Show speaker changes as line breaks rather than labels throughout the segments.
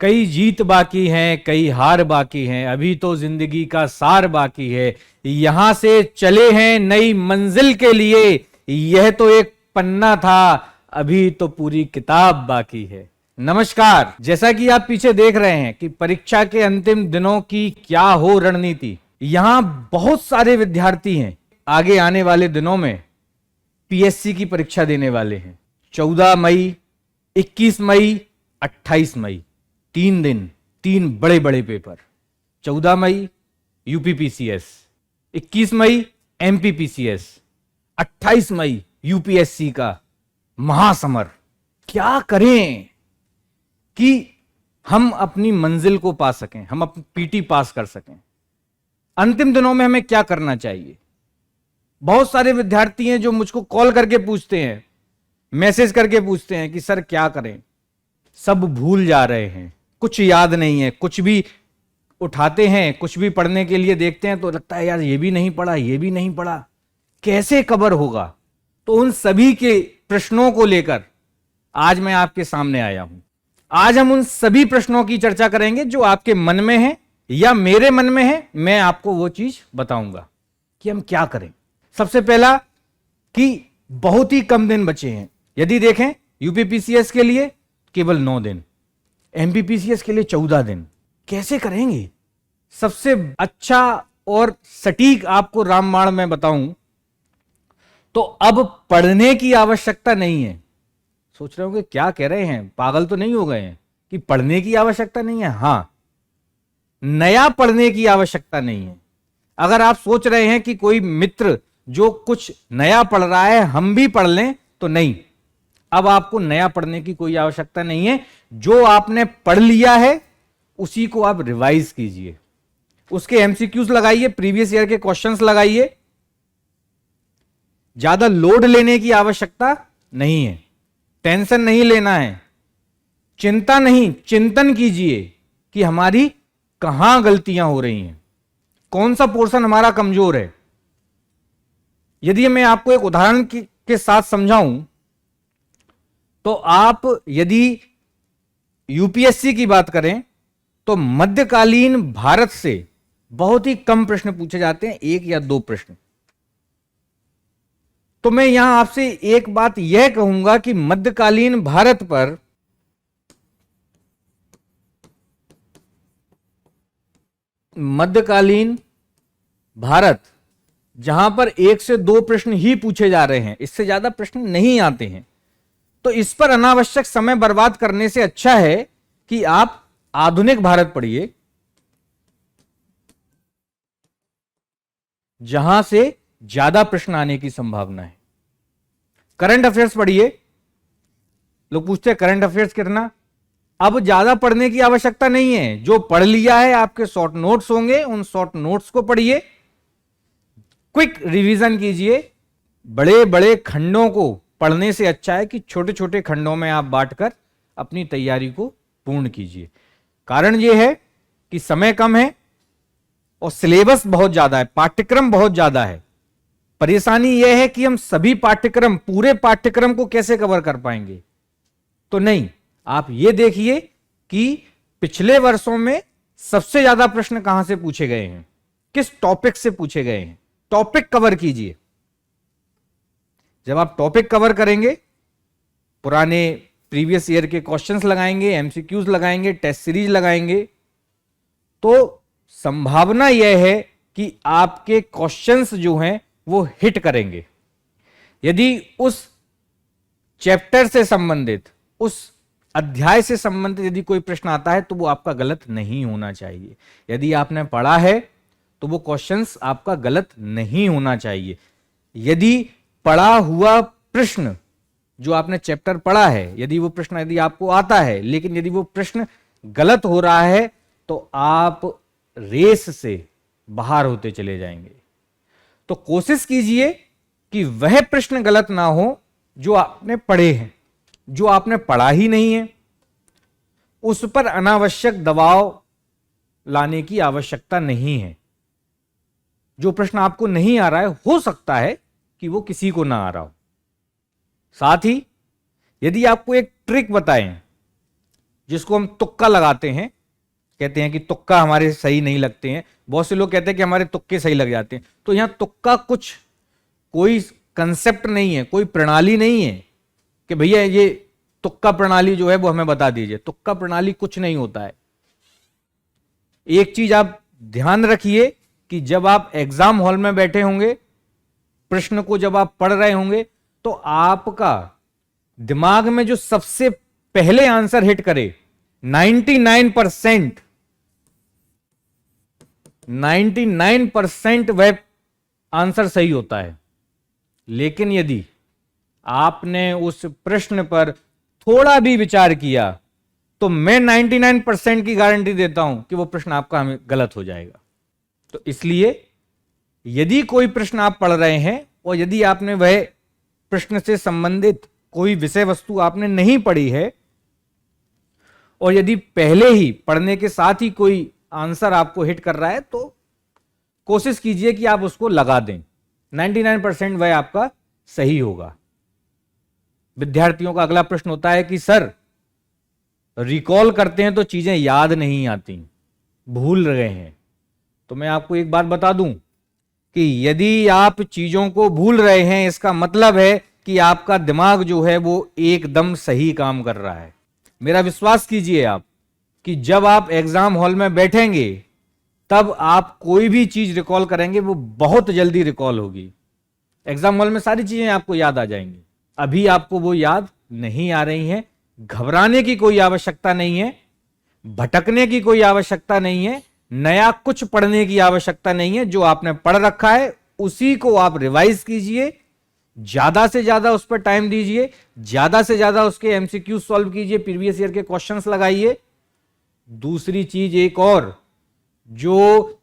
कई जीत बाकी हैं, कई हार बाकी हैं, अभी तो जिंदगी का सार बाकी है। यहां से चले हैं नई मंजिल के लिए, यह तो एक पन्ना था, अभी तो पूरी किताब बाकी है। नमस्कार। जैसा कि आप पीछे देख रहे हैं कि परीक्षा के अंतिम दिनों की क्या हो रणनीति, यहां बहुत सारे विद्यार्थी हैं आगे आने वाले दिनों में पीएससी की परीक्षा देने वाले हैं। 14 मई, 21 मई, 28 मई, 3 दिन, 3 बड़े बड़े पेपर। 14 मई यूपीपीसीएस, 21 मई एमपीपीसीएस, 28 मई यूपीएससी का महासमर। क्या करें कि हम अपनी मंजिल को पा सकें, हम अपनी पीटी पास कर सकें? अंतिम दिनों में हमें क्या करना चाहिए? बहुत सारे विद्यार्थी हैं जो मुझको कॉल करके पूछते हैं, मैसेज करके पूछते हैं कि सर क्या करें, सब भूल जा रहे हैं, कुछ याद नहीं है, कुछ भी उठाते हैं, कुछ भी पढ़ने के लिए देखते हैं तो लगता है यार ये भी नहीं पढ़ा, ये भी नहीं पढ़ा, कैसे कवर होगा? तो उन सभी के प्रश्नों को लेकर आज मैं आपके सामने आया हूं। आज हम उन सभी प्रश्नों की चर्चा करेंगे जो आपके मन में है या मेरे मन में है। मैं आपको वो चीज बताऊंगा कि हम क्या करें। सबसे पहला कि बहुत ही कम दिन बचे हैं। यदि देखें यूपीपीसीएस के लिए केवल 9 दिन, एमपीपीसीएस के लिए 14 दिन। कैसे करेंगे? सबसे अच्छा और सटीक आपको रामबाण मैं बताऊं तो अब पढ़ने की आवश्यकता नहीं है। सोच रहे होंगे क्या कह रहे हैं, पागल तो नहीं हो गए हैं कि पढ़ने की आवश्यकता नहीं है? हां, नया पढ़ने की आवश्यकता नहीं है। अगर आप सोच रहे हैं कि कोई मित्र जो कुछ नया पढ़ रहा है हम भी पढ़ लें, तो नहीं, अब आपको नया पढ़ने की कोई आवश्यकता नहीं है। जो आपने पढ़ लिया है उसी को आप रिवाइज कीजिए, उसके एमसीक्यूज लगाइए, प्रीवियस ईयर के क्वेश्चंस लगाइए। ज्यादा लोड लेने की आवश्यकता नहीं है, टेंशन नहीं लेना है, चिंता नहीं, चिंतन कीजिए कि हमारी कहां गलतियां हो रही हैं, कौन सा पोर्शन हमारा कमजोर है। यदि मैं आपको एक उदाहरण के साथ समझाऊं तो आप यदि यूपीएससी की बात करें तो मध्यकालीन भारत से बहुत ही कम प्रश्न पूछे जाते हैं, 1 या 2 प्रश्न। तो मैं यहां आपसे एक बात यह कहूंगा कि मध्यकालीन भारत पर मध्यकालीन भारत जहां पर 1 से 2 प्रश्न ही पूछे जा रहे हैं, इससे ज्यादा प्रश्न नहीं आते हैं, तो इस पर अनावश्यक समय बर्बाद करने से अच्छा है कि आप आधुनिक भारत पढ़िए, जहां से ज्यादा प्रश्न आने की संभावना है। करंट अफेयर्स पढ़िए। लोग पूछते हैं करंट अफेयर्स कितना? अब ज्यादा पढ़ने की आवश्यकता नहीं है। जो पढ़ लिया है आपके शॉर्ट नोट्स होंगे, उन शॉर्ट नोट्स को पढ़िए, क्विक रिवीजन कीजिए। बड़े बड़े खंडों को पढ़ने से अच्छा है कि छोटे छोटे खंडों में आप बांटकर अपनी तैयारी को पूर्ण कीजिए। कारण यह है कि समय कम है और सिलेबस बहुत ज्यादा है, पाठ्यक्रम बहुत ज्यादा है। परेशानी यह है कि हम सभी पाठ्यक्रम, पूरे पाठ्यक्रम को कैसे कवर कर पाएंगे? तो नहीं, आप यह देखिए कि पिछले वर्षों में सबसे ज्यादा प्रश्न कहां से पूछे गए हैं, किस टॉपिक से पूछे गए हैं, टॉपिक कवर कीजिए। जब आप टॉपिक कवर करेंगे, पुराने प्रीवियस ईयर के क्वेश्चंस लगाएंगे, एमसीक्यूज लगाएंगे, टेस्ट सीरीज लगाएंगे, तो संभावना यह है कि आपके क्वेश्चंस जो हैं वो हिट करेंगे। यदि उस चैप्टर से संबंधित, उस अध्याय से संबंधित यदि कोई प्रश्न आता है तो वो आपका गलत नहीं होना चाहिए। यदि आपने पढ़ा है तो वो क्वेश्चंस आपका गलत नहीं होना चाहिए। यदि पढ़ा हुआ प्रश्न, जो आपने चैप्टर पढ़ा है, यदि वो प्रश्न यदि आपको आता है, लेकिन यदि वो प्रश्न गलत हो रहा है तो आप रेस से बाहर होते चले जाएंगे। तो कोशिश कीजिए कि वह प्रश्न गलत ना हो जो आपने पढ़े हैं। जो आपने पढ़ा ही नहीं है उस पर अनावश्यक दबाव लाने की आवश्यकता नहीं है। जो प्रश्न आपको नहीं आ रहा है, हो सकता है कि वो किसी को ना आ रहा हो। साथ ही यदि आपको एक ट्रिक बताएं जिसको हम तुक्का लगाते हैं, कहते हैं कि तुक्का हमारे सही नहीं लगते हैं, बहुत से लोग कहते हैं कि हमारे तुक्के सही लग जाते हैं। तो यहां तुक्का कुछ कोई कंसेप्ट नहीं है, कोई प्रणाली नहीं है कि भैया ये तुक्का प्रणाली जो है वो हमें बता दीजिए। तुक्का प्रणाली कुछ नहीं होता है। एक चीज आप ध्यान रखिए कि जब आप एग्जाम हॉल में बैठे होंगे, प्रश्न को जब आप पढ़ रहे होंगे, तो आपका दिमाग में जो सबसे पहले आंसर हिट करे 99% वह आंसर सही होता है। लेकिन यदि आपने उस प्रश्न पर थोड़ा भी विचार किया तो मैं 99% की गारंटी देता हूं कि वो प्रश्न आपका हमें गलत हो जाएगा। तो इसलिए यदि कोई प्रश्न आप पढ़ रहे हैं और यदि आपने वह प्रश्न से संबंधित कोई विषय वस्तु आपने नहीं पढ़ी है, और यदि पहले ही पढ़ने के साथ ही कोई आंसर आपको हिट कर रहा है, तो कोशिश कीजिए कि आप उसको लगा दें। 99% वह आपका सही होगा। विद्यार्थियों का अगला प्रश्न होता है कि सर रिकॉल करते हैं तो चीजें याद नहीं आती, भूल रहे हैं। तो मैं आपको एक बात बता दूं कि यदि आप चीजों को भूल रहे हैं, इसका मतलब है कि आपका दिमाग जो है वो एकदम सही काम कर रहा है। मेरा विश्वास कीजिए आप कि जब आप एग्जाम हॉल में बैठेंगे तब आप कोई भी चीज रिकॉल करेंगे वो बहुत जल्दी रिकॉल होगी। एग्जाम हॉल में सारी चीजें आपको याद आ जाएंगी। अभी आपको वो याद नहीं आ रही हैं, घबराने की कोई आवश्यकता नहीं है, भटकने की कोई आवश्यकता नहीं है, नया कुछ पढ़ने की आवश्यकता नहीं है। जो आपने पढ़ रखा है उसी को आप रिवाइज कीजिए, ज्यादा से ज्यादा उस पर टाइम दीजिए, ज्यादा से ज्यादा उसके एमसीक्यू सॉल्व कीजिए, प्रीवियस ईयर के क्वेश्चंस लगाइए। दूसरी चीज एक और, जो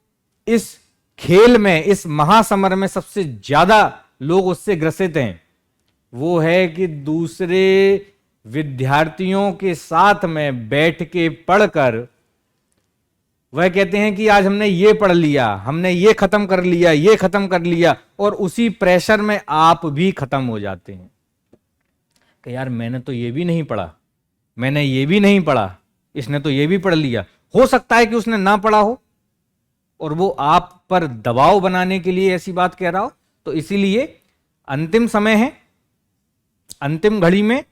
इस खेल में, इस महासमर में सबसे ज्यादा लोग उससे ग्रसित हैं, वो है कि दूसरे विद्यार्थियों के साथ में बैठ के पढ़कर वह कहते हैं कि आज हमने ये पढ़ लिया, हमने ये खत्म कर लिया, ये खत्म कर लिया, और उसी प्रेशर में आप भी खत्म हो जाते हैं कि यार मैंने तो ये भी नहीं पढ़ा, मैंने ये भी नहीं पढ़ा, इसने तो ये भी पढ़ लिया। हो सकता है कि उसने ना पढ़ा हो और वो आप पर दबाव बनाने के लिए ऐसी बात कह रहा हो। तो इसीलिए अंतिम समय है, अंतिम घड़ी में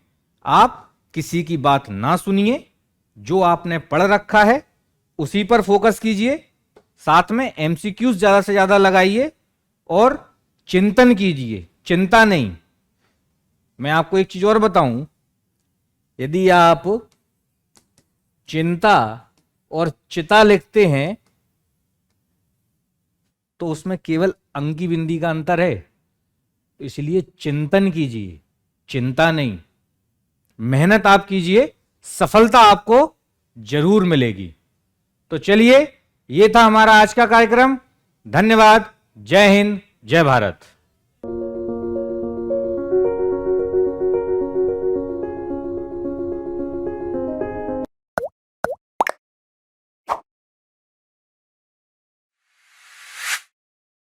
आप किसी की बात ना सुनिए, जो आपने पढ़ रखा है उसी पर फोकस कीजिए, साथ में एमसीक्यूज ज्यादा से ज्यादा लगाइए और चिंतन कीजिए, चिंता नहीं। मैं आपको एक चीज और बताऊं, यदि आप चिंता और चिता लिखते हैं तो उसमें केवल अंकी बिंदी का अंतर है। तो इसलिए चिंतन कीजिए, चिंता नहीं। मेहनत आप कीजिए, सफलता आपको जरूर मिलेगी। तो चलिए, यह था हमारा आज का कार्यक्रम। धन्यवाद। जय हिंद, जय भारत।